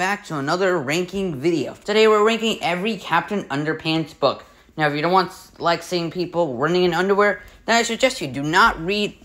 back to another ranking video. Today we're ranking every Captain Underpants book. Now if you don't want like seeing people running in underwear, then I suggest you do not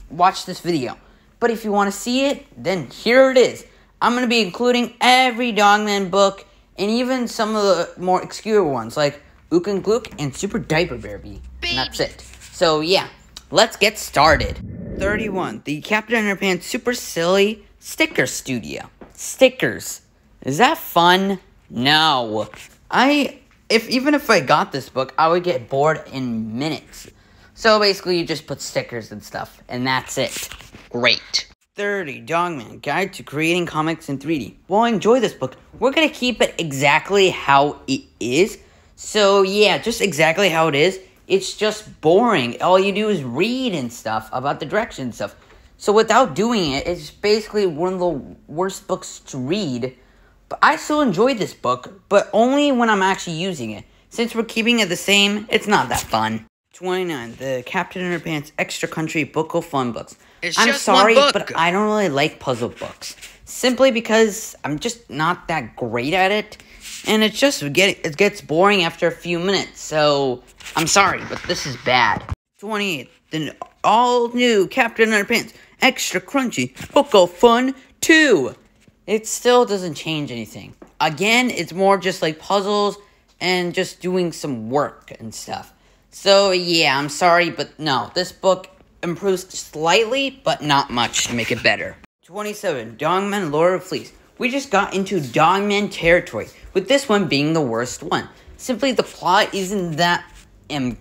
watch this video. But if you want to see it, then here it is. I'm going to be including every Dogman book and even some of the more obscure ones like Ook and Glook and Super Diaper Baby. And that's it. So yeah, let's get started. 31. The Captain Underpants Super Silly Sticker Studio. Stickers. Is that fun? No. Even if I got this book, I would get bored in minutes. So basically, you just put stickers and stuff, and that's it. Great. 30. Dogman Guide to Creating Comics in 3D. Well, enjoy this book. We're going to keep it exactly how it is. So, yeah, just exactly how it is. It's just boring. All you do is read and stuff about the direction and stuff. So without doing it, it's basically one of the worst books to read. But I still enjoy this book, but only when I'm actually using it. Since we're keeping it the same, it's not that fun. 29. The Captain Underpants Extra Country Book of Fun books. I'm sorry, but I don't really like puzzle books. Simply because I'm just not that great at it. And it gets boring after a few minutes. So, I'm sorry, but this is bad. 28. The all-new Captain Underpants Extra Crunchy Book of Fun 2. It still doesn't change anything. Again, it's more just like puzzles and just doing some work and stuff. So, yeah, I'm sorry, but no. This book improves slightly, but not much to make it better. 27. Dogman Lore of Fleas. We just got into Dogman territory, with this one being the worst one. Simply, the plot isn't that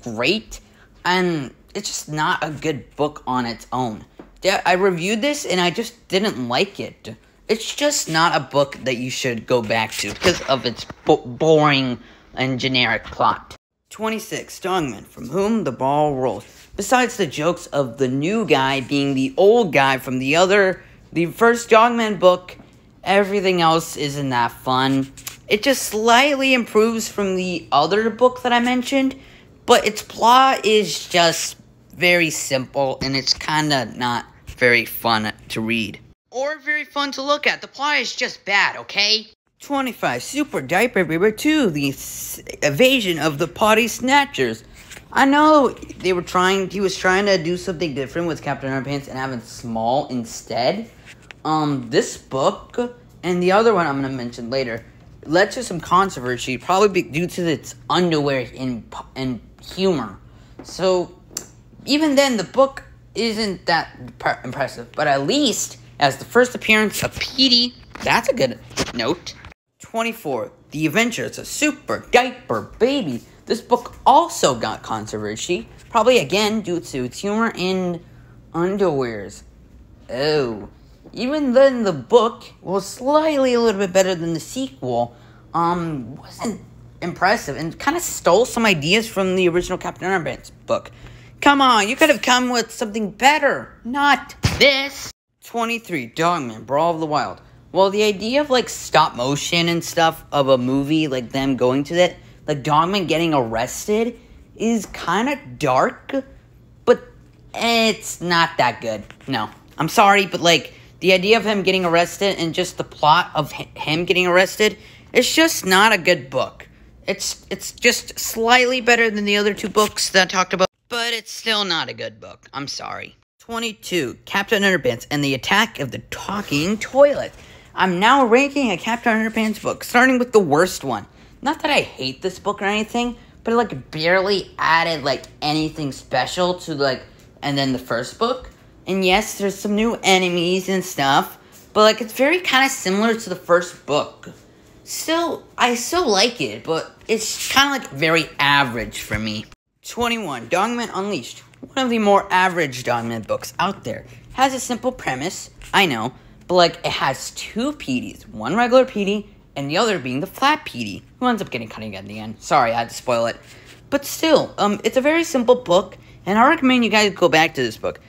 great, and it's just not a good book on its own. I reviewed this, and I just didn't like it. It's just not a book that you should go back to because of its boring and generic plot. 26. Dogman, From Whom the Ball Rolls. Besides the jokes of the new guy being the old guy from the first Dogman book, everything else isn't that fun. It just slightly improves from the other book that I mentioned, but its plot is just very simple, and it's kinda not very fun to read. Or very fun to look at. The plot is just bad, okay? 25. Super Diaper Baby 2, The Evasion of the Potty Snatchers. I know he was trying to do something different with Captain Underpants and having small instead. This book and the other one I'm going to mention later led to some controversy, probably due to its underwear and humor. So, even then, the book isn't that impressive, but at least as the first appearance of Petey, that's a good note. 24. The Adventures of Super Diaper Baby. This book also got controversy, probably again due to its humor and underwears. Oh. Even then, the book was slightly a little bit better than the sequel. Wasn't impressive and kind of stole some ideas from the original Captain Underpants book. Come on, you could have come with something better, not this. 23. Dogman, Brawl of the Wild. Well, the idea of, like, stop motion and stuff of a movie, like, them going to that, like, Dogman getting arrested is kind of dark, but it's not that good. No. I'm sorry, but, like, the idea of him getting arrested and just the plot of him getting arrested, it's just not a good book. It's just slightly better than the other two books that I talked about, but it's still not a good book. I'm sorry. 22. Captain Underpants and the Attack of the Talking Toilet. I'm now ranking a Captain Underpants book, starting with the worst one. Not that I hate this book or anything, but it, like, barely added, like, anything special to, like, and then the first book. And yes, there's some new enemies and stuff, but, like, it's very kind of similar to the first book. Still, I still like it, but it's kind of, like, very average for me. 21. Dogman Unleashed. One of the more average Dogman books out there. Has a simple premise, I know, but, like, it has two Petys. One regular Petey, and the other being the flat Petey, who ends up getting cutting at the end. Sorry, I had to spoil it. But still, it's a very simple book, and I recommend you guys go back to this book.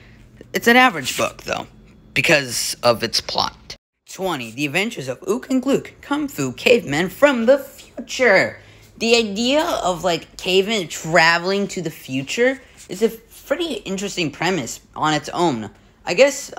It's an average book, though, because of its plot. 20. The Adventures of Ook and Glook, Kung Fu Cavemen from the Future. The idea of, like, cavemen traveling to the future is a pretty interesting premise on its own. I guess,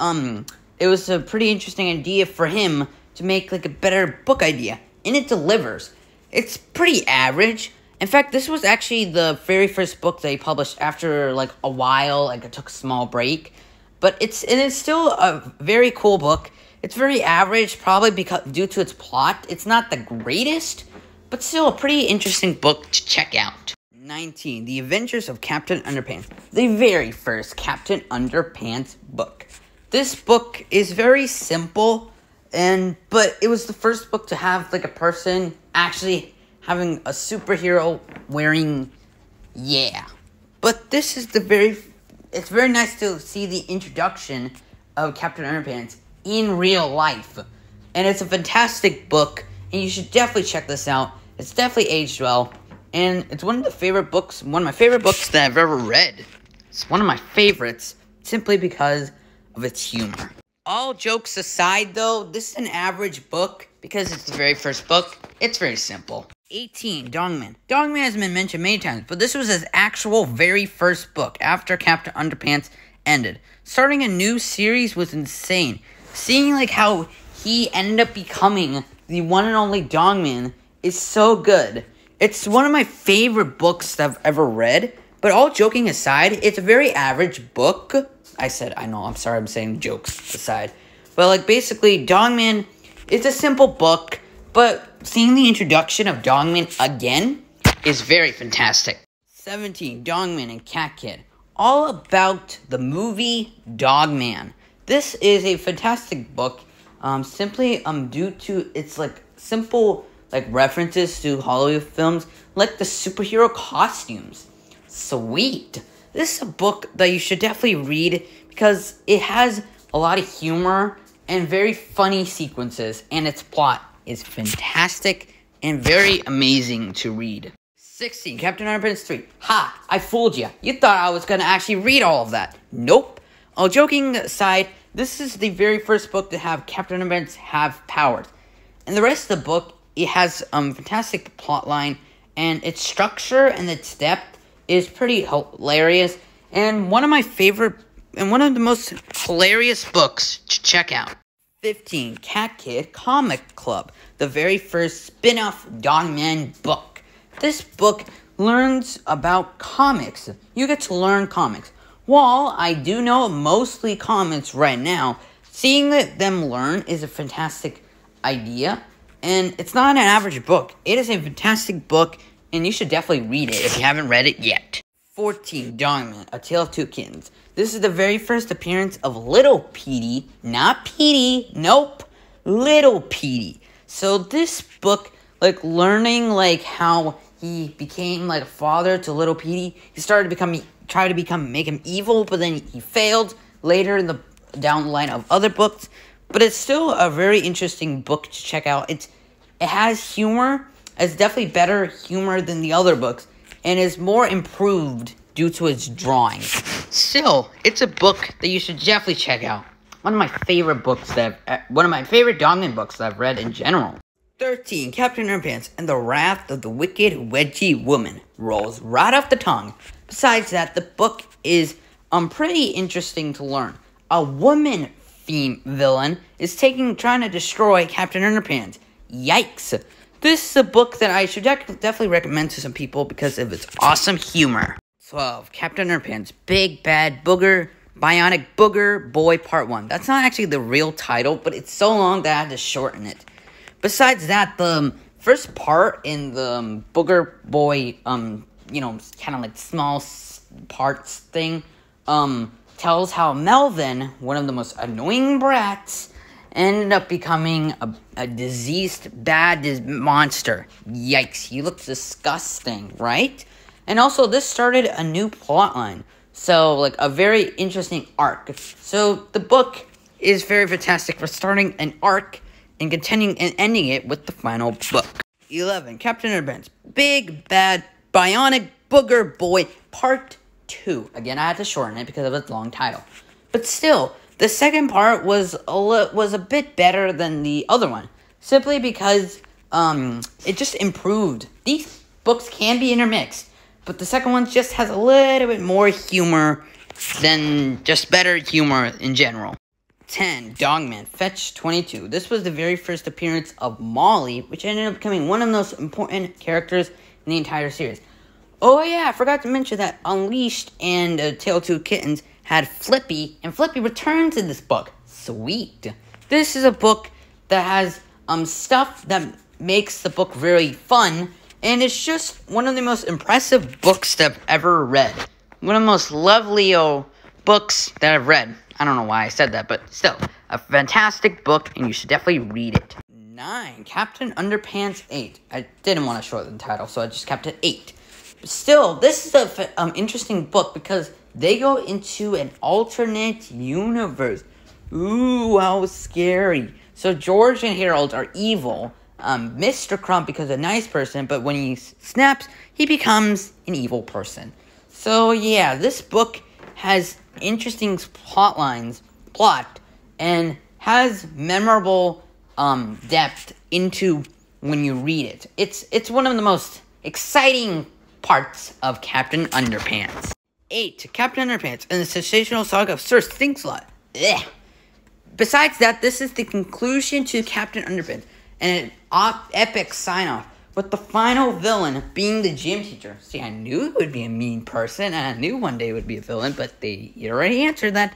it was a pretty interesting idea for him to make, like, a better book idea. and it delivers. It's pretty average. In fact, this was actually the very first book they published after like a while, like it took a small break. But it's still a very cool book. It's very average, probably because due to its plot. It's not the greatest, but still a pretty interesting book to check out. 19. The Adventures of Captain Underpants. The very first Captain Underpants book. This book is very simple, but it was the first book to have like a person actually having a superhero wearing, But this is it's very nice to see the introduction of Captain Underpants in real life. And it's a fantastic book, and you should definitely check this out. It's definitely aged well, and it's one of my favorite books that I've ever read. It's one of my favorites, simply because of its humor. All jokes aside, though, this is an average book, because it's the very first book. It's very simple. 18. Dogman. Dogman has been mentioned many times, but this was his actual very first book after Captain Underpants ended. Starting a new series was insane. Seeing like how he ended up becoming the one and only Dogman is so good. It's one of my favorite books that I've ever read, but all joking aside, it's a very average book. I'm sorry, I'm saying jokes aside. But like basically, Dogman, it's a simple book, but seeing the introduction of Dogman again is very fantastic. 17. Dogman and Cat Kid. All about the movie Dogman. This is a fantastic book, simply due to its like simple like references to Hollywood films, like the superhero costumes. Sweet. This is a book that you should definitely read because it has a lot of humor and very funny sequences, and its plot is fantastic and very amazing to read. 16. Captain Underpants 3. Ha! I fooled you. You thought I was going to actually read all of that. Nope. All joking aside, this is the very first book to have Captain Underpants have powers. And the rest of the book, it has fantastic plotline, and its structure and its depth is pretty hilarious, and one of my favorite and one of the most hilarious books to check out. 15. Cat Kid Comic Club, the very first spin-off Dogman book. This book learns about comics. You get to learn comics. While I do know mostly comics right now, seeing them learn is a fantastic idea, and it's not an average book. It is a fantastic book, and you should definitely read it if you haven't read it yet. 14. Dogman, A Tale of Two Kittens. This is the very first appearance of Little Petey, not Petey, nope, Little Petey. So this book, like learning like how he became like a father to Little Petey, he started to make him evil, but then he failed later in down the line of other books. But it's still a very interesting book to check out. It has humor. It's definitely better humor than the other books, and is more improved due to its drawing. Still, it's a book that you should definitely check out. One of my favorite Dogman books that I've read in general. 13. Captain Underpants and the Wrath of the Wicked Wedgie Woman. Rolls right off the tongue. Besides that, the book is pretty interesting to learn. A woman villain is trying to destroy Captain Underpants. Yikes. This is a book that I should definitely recommend to some people because of its awesome humor. 12. Captain Underpants, Big Bad Booger, Bionic Booger Boy Part 1. That's not actually the real title, but it's so long that I had to shorten it. Besides that, the first part in the Booger Boy, kind of like small parts thing, tells how Melvin, one of the most annoying brats, ended up becoming a diseased, bad monster. Yikes, he looks disgusting, right? And also, this started a new plotline. So, like, a very interesting arc. So, the book is very fantastic for starting an arc and continuing and ending it with the final book. 11. Captain Underpants, Big Bad Bionic Booger Boy Part 2. Again, I had to shorten it because of its long title. But still, the second part was a bit better than the other one. Simply because it just improved. These books can be intermixed, but the second one just has a little bit more humor than just better humor in general. 10. Dogman, Fetch 22. This was the very first appearance of Molly, which ended up becoming one of the most important characters in the entire series. Oh yeah, I forgot to mention that Unleashed and Tale of Two Kittens had Flippy, and Flippy returns in this book. Sweet. This is a book that has stuff that makes the book very fun, and it's just one of the most impressive books that I've ever read. One of the most lovely books that I've read. I don't know why I said that, but still, a fantastic book, and you should definitely read it. 9. Captain Underpants 8. I didn't want to shorten the title, so I just kept it 8. But still, this is an interesting book because they go into an alternate universe. Ooh, how scary. So George and Harold are evil. Mr. Crump becomes a nice person, but when he snaps, he becomes an evil person. So yeah, this book has interesting plot, and has memorable depth into when you read it. It's one of the most exciting parts of Captain Underpants. 8. Captain Underpants and the Sensational Saga of Sir Stinkslot. Ugh. Besides that, this is the conclusion to Captain Underpants, and an epic sign-off, with the final villain being the gym teacher. See, I knew it would be a mean person, and I knew one day it would be a villain, but they already answered that.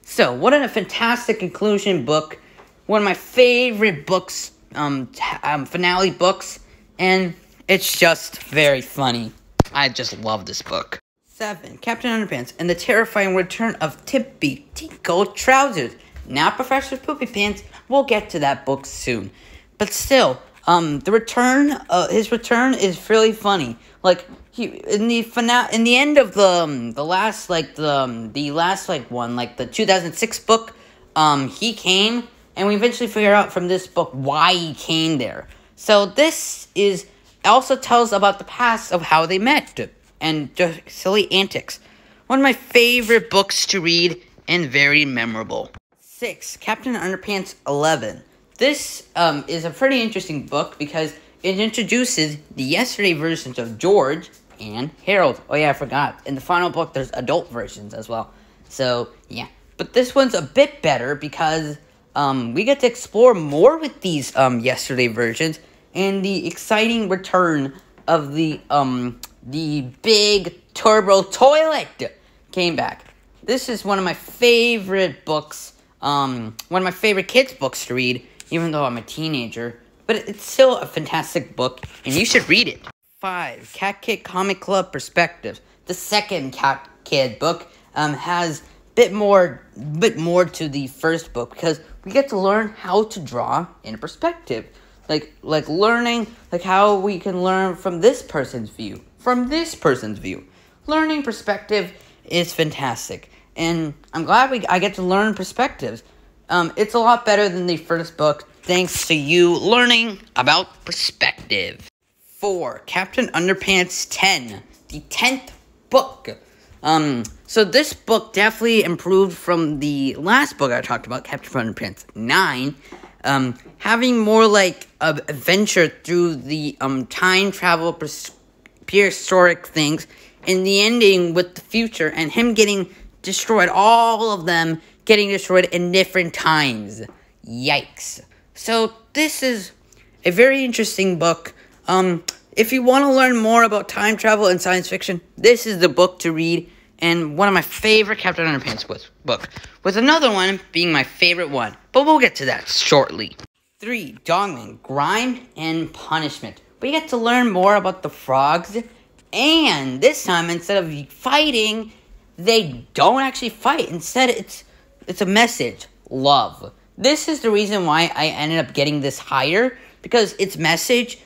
So, what a fantastic conclusion book. One of my favorite books, finale books, and it's just very funny. I just love this book. 7. Captain Underpants and the terrifying return of Tippy Tinkle Trousers. Now Professor Poopy Pants. We'll get to that book soon. But still, his return is really funny. Like, in the end of the last one, like the 2006 book, he came, and we eventually figure out from this book why he came there. So this also tells about the past of how they met, and just silly antics. One of my favorite books to read, and very memorable. 6. Captain Underpants 11. This is a pretty interesting book because it introduces the yesterday versions of George and Harold. Oh yeah, I forgot. In the final book, there's adult versions as well. So, yeah. But this one's a bit better because we get to explore more with these yesterday versions, and the exciting return of the big turbo toilet came back. This is one of my favorite books, one of my favorite kids' books to read, even though I'm a teenager. But it's still a fantastic book, and you should read it. 5. Cat Kid Comic Club Perspectives. The second Cat Kid book has bit more to the first book, because we get to learn how to draw in perspective. Like learning, like how we can learn from this person's view. Learning perspective is fantastic, and I'm glad I get to learn perspectives. It's a lot better than the first book, thanks to you learning about perspective. 4. Captain Underpants 10. The 10th book. So this book definitely improved from the last book I talked about, Captain Underpants 9. Having more like an adventure through the time travel prehistoric things, and the ending with the future, and him getting destroyed, all of them getting destroyed in different times. Yikes. So this is a very interesting book. If you want to learn more about time travel and science fiction, this is the book to read, and one of my favorite Captain Underpants book, with another one being my favorite one, but we'll get to that shortly. 3. Dogman, Grime And Punishment. We get to learn more about the frogs, and this time, instead of fighting, they don't actually fight. Instead, it's a message. Love. This is the reason why I ended up getting this higher, because its message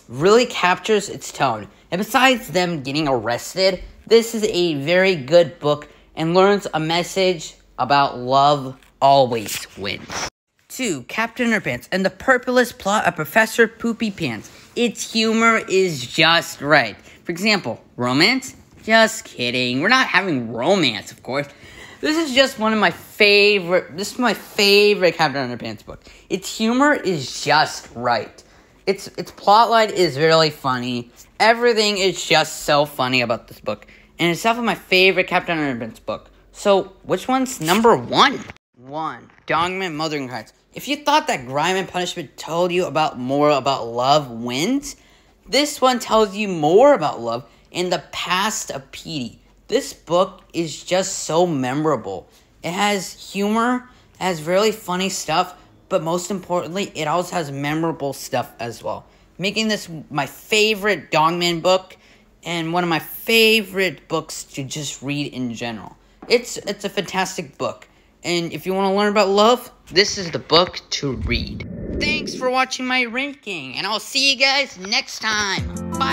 really captures its tone. And besides them getting arrested, this is a very good book and learns a message about love always wins. 2. Captain Underpants and the purposeless plot of Professor Poopy Pants. Its humor is just right. For example, romance? Just kidding. We're not having romance, of course. This is just one of my favorite. This is my favorite Captain Underpants book. Its humor is just right. Its plotline is really funny. Everything is just so funny about this book. And it's definitely my favorite Captain Underpants book. So, which one's number 1? 1. Dogman Mothering Cards. If you thought that Grime and Punishment told you more about love wins, this one tells you more about love in the past of Petey. This book is just so memorable. It has humor, it has really funny stuff, but most importantly, it also has memorable stuff as well. Making this my favorite Dogman book and one of my favorite books to just read in general. It's a fantastic book. And if you want to learn about love, this is the book to read. Thanks for watching my ranking, and I'll see you guys next time. Bye!